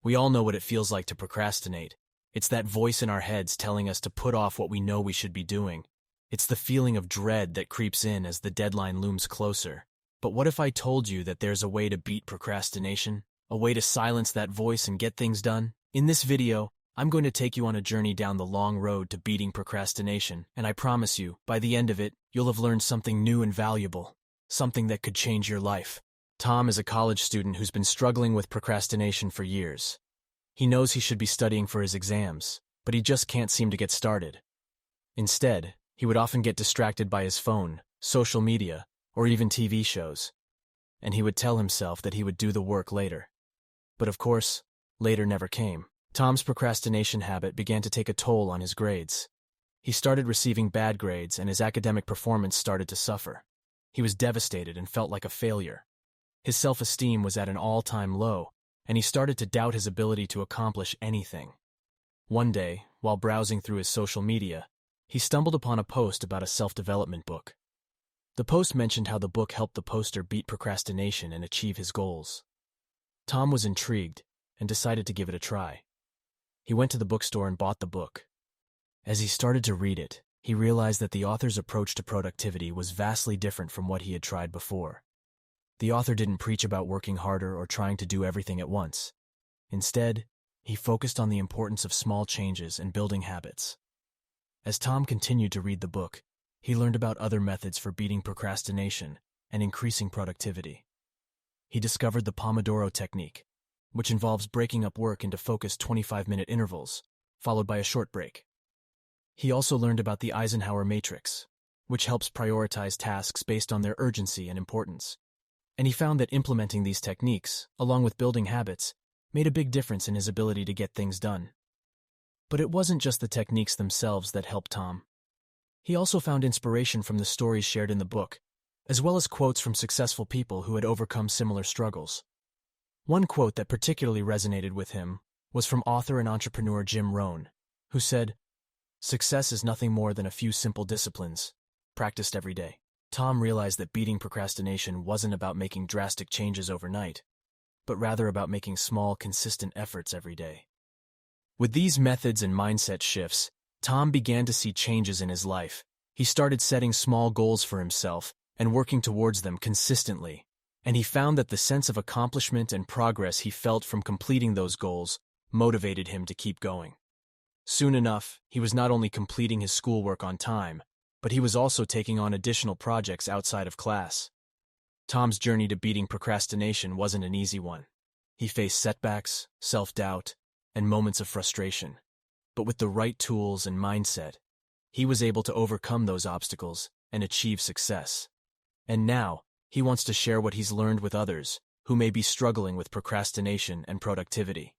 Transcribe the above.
We all know what it feels like to procrastinate. It's that voice in our heads telling us to put off what we know we should be doing. It's the feeling of dread that creeps in as the deadline looms closer. But what if I told you that there's a way to beat procrastination? A way to silence that voice and get things done? In this video, I'm going to take you on a journey down the long road to beating procrastination, and I promise you, by the end of it, you'll have learned something new and valuable. Something that could change your life. Tom is a college student who's been struggling with procrastination for years. He knows he should be studying for his exams, but he just can't seem to get started. Instead, he would often get distracted by his phone, social media, or even TV shows. And he would tell himself that he would do the work later. But of course, later never came. Tom's procrastination habit began to take a toll on his grades. He started receiving bad grades and his academic performance started to suffer. He was devastated and felt like a failure. His self-esteem was at an all-time low, and he started to doubt his ability to accomplish anything. One day, while browsing through his social media, he stumbled upon a post about a self-development book. The post mentioned how the book helped the poster beat procrastination and achieve his goals. Tom was intrigued and decided to give it a try. He went to the bookstore and bought the book. As he started to read it, he realized that the author's approach to productivity was vastly different from what he had tried before. The author didn't preach about working harder or trying to do everything at once. Instead, he focused on the importance of small changes and building habits. As Tom continued to read the book, he learned about other methods for beating procrastination and increasing productivity. He discovered the Pomodoro Technique, which involves breaking up work into focused 25-minute intervals, followed by a short break. He also learned about the Eisenhower Matrix, which helps prioritize tasks based on their urgency and importance. And he found that implementing these techniques, along with building habits, made a big difference in his ability to get things done. But it wasn't just the techniques themselves that helped Tom. He also found inspiration from the stories shared in the book, as well as quotes from successful people who had overcome similar struggles. One quote that particularly resonated with him was from author and entrepreneur Jim Rohn, who said, "Success is nothing more than a few simple disciplines, practiced every day." Tom realized that beating procrastination wasn't about making drastic changes overnight, but rather about making small, consistent efforts every day. With these methods and mindset shifts, Tom began to see changes in his life. He started setting small goals for himself and working towards them consistently, and he found that the sense of accomplishment and progress he felt from completing those goals motivated him to keep going. Soon enough, he was not only completing his schoolwork on time, but he was also taking on additional projects outside of class. Tom's journey to beating procrastination wasn't an easy one. He faced setbacks, self-doubt, and moments of frustration. But with the right tools and mindset, he was able to overcome those obstacles and achieve success. And now, he wants to share what he's learned with others who may be struggling with procrastination and productivity.